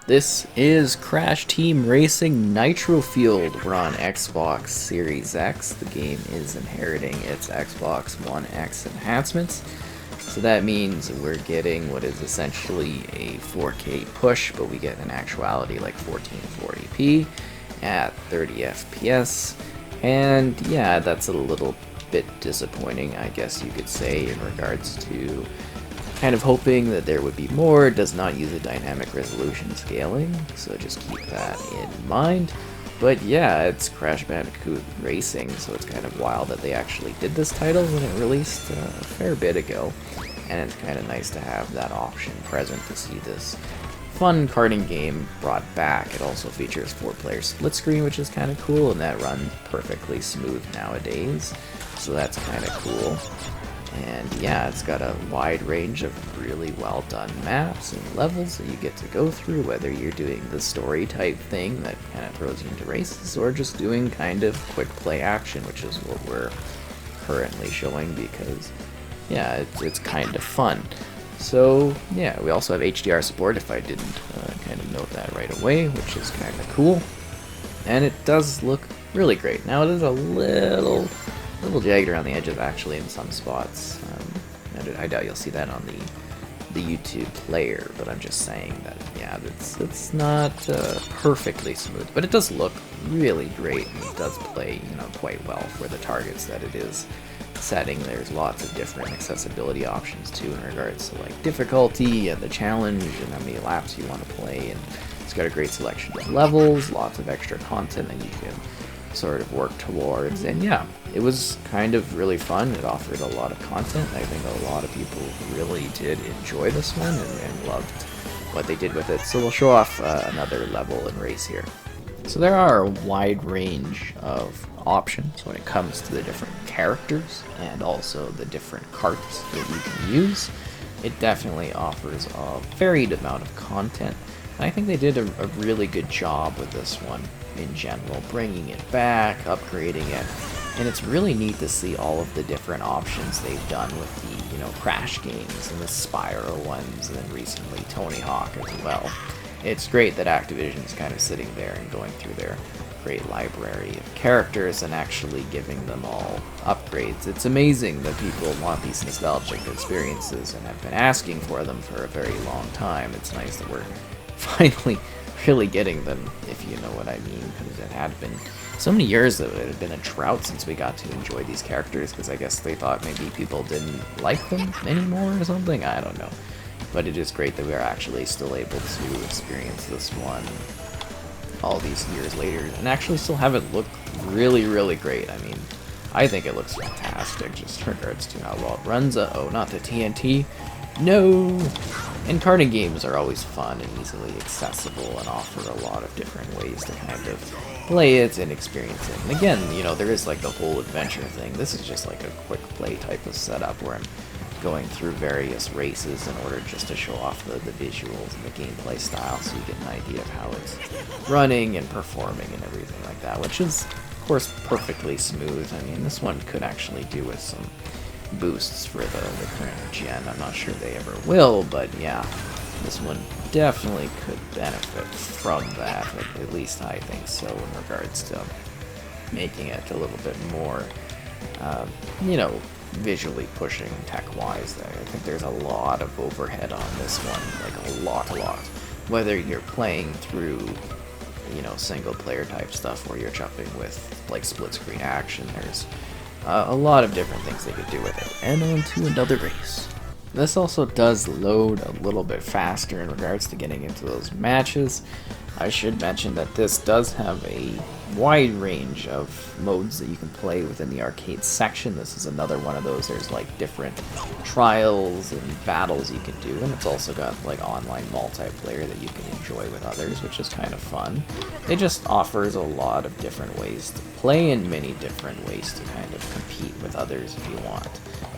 This is Crash Team Racing Nitro-Fueled. We're on Xbox Series X. The game is inheriting its Xbox One X enhancements. So that means we're getting what is essentially a 4K push, but we get in actuality like 1440p at 30 FPS. And yeah, that's a little bit disappointing, I guess you could say, in regards to kind of hoping that there would be more. It does not use a dynamic resolution scaling, so just keep that in mind. But yeah, it's Crash Bandicoot Racing, so it's kind of wild that they actually did this title when it released a fair bit ago. And it's kind of nice to have that option present to see this fun karting game brought back. It also features 4-player split screen, which is kind of cool, and that runs perfectly smooth nowadays, so that's kind of cool. And yeah, it's got a wide range of really well done maps and levels that you get to go through, whether you're doing the story type thing that kind of throws you into races, or just doing kind of quick play action, which is what we're currently showing because yeah, it's kind of fun. So yeah, we also have Hdr Support, if I didn't kind of note that right away, which is kind of cool. And it does look really great. Now it is a little jagged around the edges actually in some spots. I doubt you'll see that on the YouTube player, but I'm just saying that yeah, it's not perfectly smooth, but it does look really great, and it does play quite well for the targets that it is setting. There's lots of different accessibility options too in regards to like difficulty and the challenge and how many laps you want to play, and it's got a great selection of levels, lots of extra content that you can sort of work towards. And yeah, it was kind of really fun. It offered a lot of content. I think a lot of people really did enjoy this one and loved what they did with it. So we'll show off another level and race here. So there are a wide range of options when it comes to the different characters and also the different carts that you can use. It definitely offers a varied amount of content, and I think they did a really good job with this one in general, bringing it back, upgrading it, and it's really neat to see all of the different options they've done with the Crash games and the Spyro ones, and then recently Tony Hawk as well. It's great that Activision is kind of sitting there and going through their great library of characters and actually giving them all upgrades. It's amazing that people want these nostalgic experiences and have been asking for them for a very long time. It's nice that we're finally really getting them, if you know what I mean, because it had been so many years that it had been a drought since we got to enjoy these characters, because I guess they thought maybe people didn't like them anymore or something, I don't know. But it is great that we are actually still able to experience this one all these years later and actually still have it look really, really great. I mean, I think it looks fantastic just in regards to how well it runs. Uh-oh, not the TNT. No! And karting games are always fun and easily accessible and offer a lot of different ways to kind of play it and experience it. And again, there is like the whole adventure thing. This is just like a quick play type of setup where I'm going through various races in order just to show off the visuals and the gameplay style, so you get an idea of how it's running and performing and everything like that, which is, of course, perfectly smooth. I mean, this one could actually do with some boosts for the current gen. I'm not sure they ever will, but yeah, this one definitely could benefit from that. At least I think so, in regards to making it a little bit more, visually pushing tech-wise. I think there's a lot of overhead on this one, like a lot. Whether you're playing through, single-player type stuff, or you're jumping with like split-screen action, there's a lot of different things they could do with it. And on to another race. This also does load a little bit faster in regards to getting into those matches. I should mention that this does have a wide range of modes that you can play within the arcade section. This is another one of those. There's like different trials and battles you can do, and it's also got like online multiplayer that you can enjoy with others, which is kind of fun. It just offers a lot of different ways to play and many different ways to kind of compete with others if you want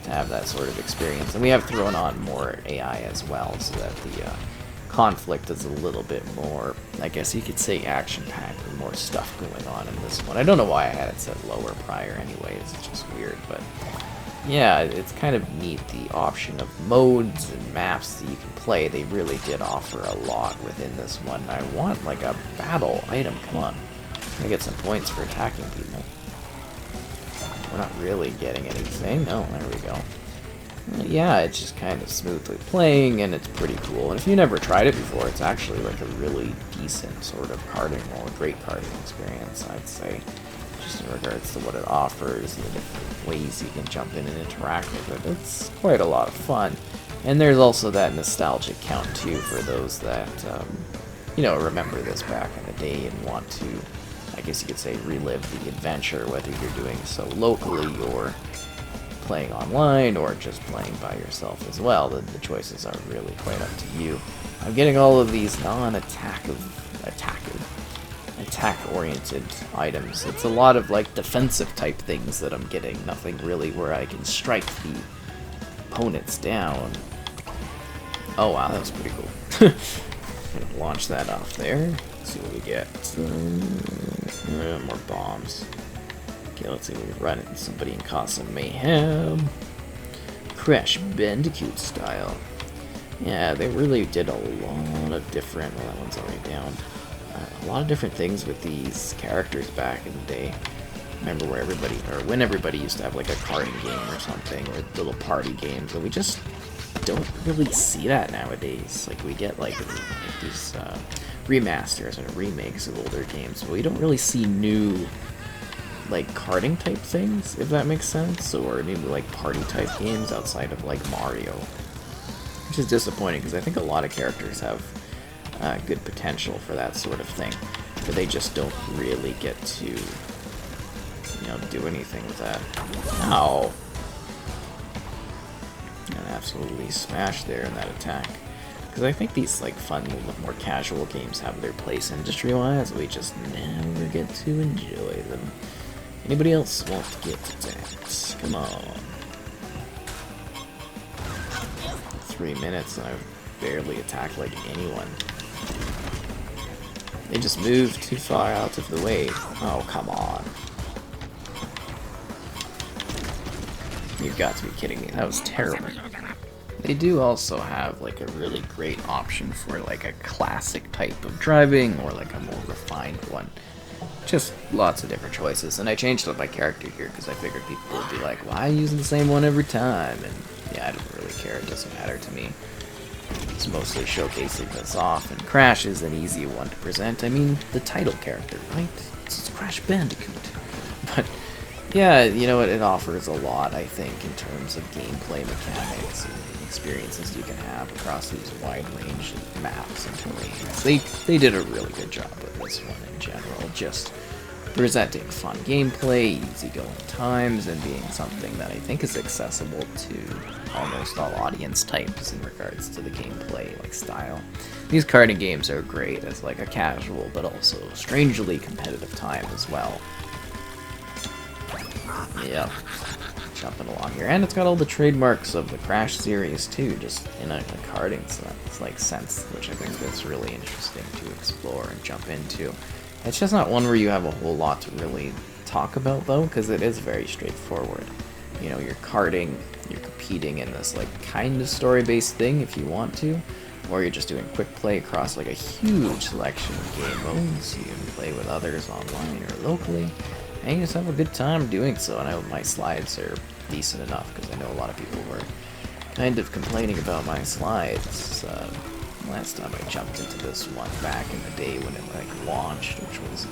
to have that sort of experience. And we have thrown on more AI as well, so that the conflict is a little bit more, I guess you could say, action-packed with more stuff going on in this one. I don't know why I had it set lower prior anyways, it's just weird, but yeah, it's kind of neat, the option of modes and maps that you can play. They really did offer a lot within this one. I want, like, a battle item. Come on. I get some points for attacking people. We're not really getting anything. No, there we go. Yeah, it's just kind of smoothly playing, and it's pretty cool. And if you never tried it before, it's actually like a really decent sort of karting, well, a great karting experience, I'd say. Just in regards to what it offers, the different ways you can jump in and interact with it. It's quite a lot of fun. And there's also that nostalgic count, too, for those that, you know, remember this back in the day and want to, I guess you could say, relive the adventure, whether you're doing so locally or playing online or just playing by yourself as well. The choices are really quite up to you. I'm getting all of these attack-oriented items. It's a lot of like defensive type things that I'm getting. Nothing really where I can strike the opponents down. Oh wow, that was pretty cool. Gonna launch that off there. Let's see what we get. More bombs. Okay, let's see if we can run into somebody and cause some mayhem. Crash Bandicoot style. Yeah, they really did a lot of different... Well, that one's already down. A lot of different things with these characters back in the day. Remember where everybody... Or when everybody used to have like a karting game or something, or little party games, and we just don't really see that nowadays. Like, we get like these remasters and remakes of older games, but we don't really see new... like karting type things, if that makes sense, or maybe like party type games outside of like Mario, which is disappointing because I think a lot of characters have good potential for that sort of thing, but they just don't really get to, you know, do anything with that. Ow! And absolutely smashed there in that attack. Because I think these like fun, more casual games have their place industry-wise, we just never get to enjoy them. Anybody else want to get attacked? Come on. 3 minutes and I've barely attacked like anyone. They just moved too far out of the way. Oh, come on. You've got to be kidding me. That was terrible. They do also have like a really great option for like a classic type of driving or like a more refined one. Just lots of different choices, and I changed up my character here because I figured people would be like, why are you using the same one every time? And yeah, I don't really care, it doesn't matter to me. It's mostly showcasing this off, and Crash is an easy one to present. I mean, the title character, right? It's Crash Bandicoot. But yeah, you know what, it offers a lot, I think, in terms of gameplay mechanics and experiences you can have across these wide range of maps and terrains. They did a really good job with this one in general, just presenting fun gameplay, easygoing times, and being something that I think is accessible to almost all audience types in regards to the gameplay like style. These karting games are great as like a casual but also strangely competitive time as well. Yep. Jumping along here, and it's got all the trademarks of the Crash series too, just in a karting like sense, which I think is really interesting to explore and jump into. It's just not one where you have a whole lot to really talk about though, because it is very straightforward. You know, you're karting, you're competing in this like kind of story-based thing if you want to, or you're just doing quick play across like a huge selection of game modes. You can play with others online or locally. And you just have a good time doing so. And I hope my slides are decent enough, because I know a lot of people were kind of complaining about my slides last time I jumped into this one back in the day when it like launched, which was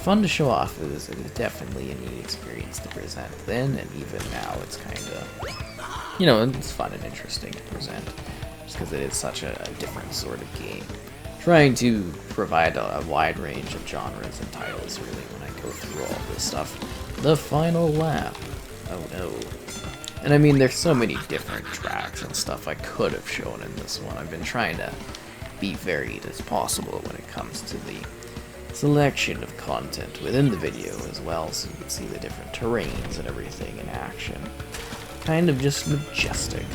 fun to show off. It was definitely a neat experience to present then, and even now it's kind of, you know, it's fun and interesting to present, just because it is such a different sort of game. Trying to provide a wide range of genres and titles, really, when I go through all this stuff. The final lap. Oh no. And I mean, there's so many different tracks and stuff I could have shown in this one. I've been trying to be varied as possible when it comes to the selection of content within the video as well, so you can see the different terrains and everything in action. Kind of just majestic.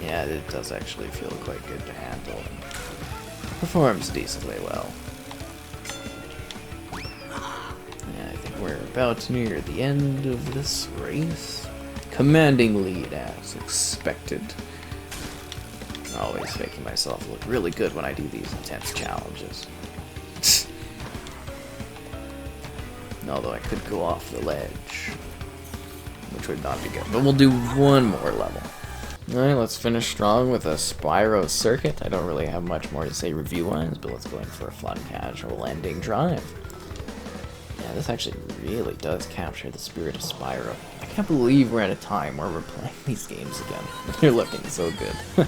Yeah, it does actually feel quite good to handle. Performs decently well. Yeah, I think we're about to near the end of this race. Commanding lead as expected. Always making myself look really good when I do these intense challenges. Although I could go off the ledge, which would not be good. But we'll do one more level. Alright, let's finish strong with a Spyro Circuit. I don't really have much more to say review-wise, but let's go in for a fun, casual ending drive. Yeah, this actually really does capture the spirit of Spyro. I can't believe we're at a time where we're playing these games again. They're looking so good.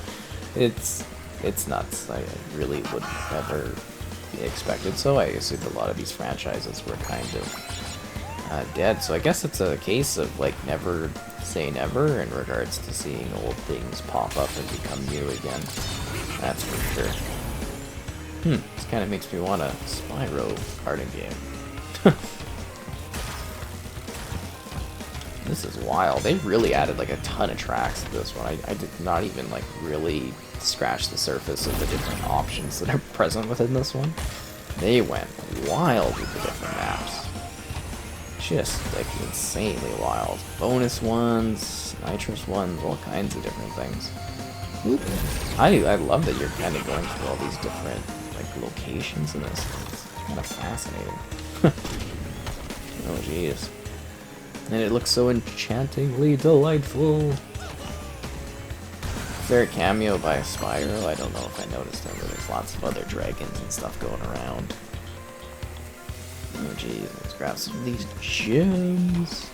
It's nuts. I really wouldn't have ever expected so. I assumed a lot of these franchises were kind of dead, so I guess it's a case of like never say never in regards to seeing old things pop up and become new again. That's for sure. This kind of makes me want a Spyro karting game. This is wild. They really added like a ton of tracks to this one. I did not even like really scratch the surface of the different options that are present within this one. They went wild with the different maps. Just like insanely wild. Bonus ones, nitrous ones, all kinds of different things. I love that you're kind of going through all these different like locations in this. It's kind of fascinating. Oh jeez. And it looks so enchantingly delightful. Is there a cameo by Spyro? I don't know if I noticed it, but there's lots of other dragons and stuff going around. Oh jeez, let's grab some of these gems.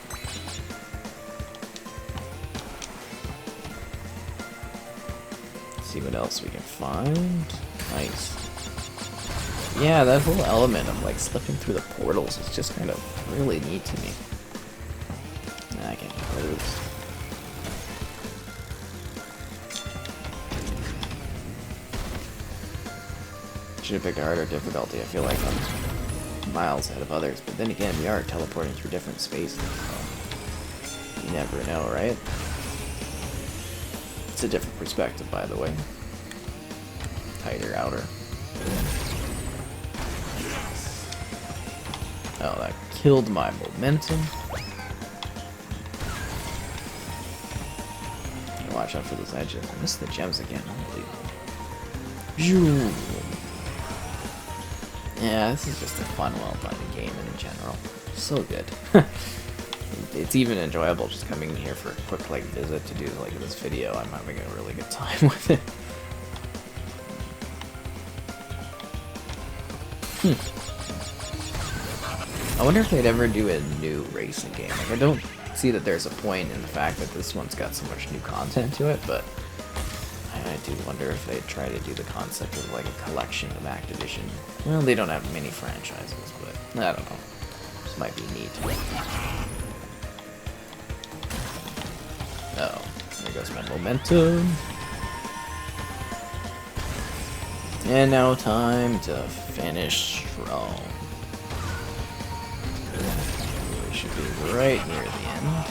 See what else we can find. Nice. Yeah, that whole element of like slipping through the portals is just kind of really neat to me. I can't lose. Should have picked a harder difficulty. I feel like I'm miles ahead of others, but then again, we are teleporting through different spaces, so you never know, right? It's a different perspective, by the way. Tighter outer. Oh, that killed my momentum. Watch out for those edges. I missed the gems again. Unbelievable. Yeah, this is just a fun, well-done game in general. So good. It's even enjoyable just coming in here for a quick like visit to do like this video. I'm having a really good time with it. I wonder if they'd ever do a new racing game. Like, I don't see that there's a point in the fact that this one's got so much new content to it, but I do wonder if they'd try to do the concept of like a collection of Activision. Well, they don't have many franchises, but I don't know. This might be neat. Oh, there goes my momentum. And now time to finish strong. We should be right near the end.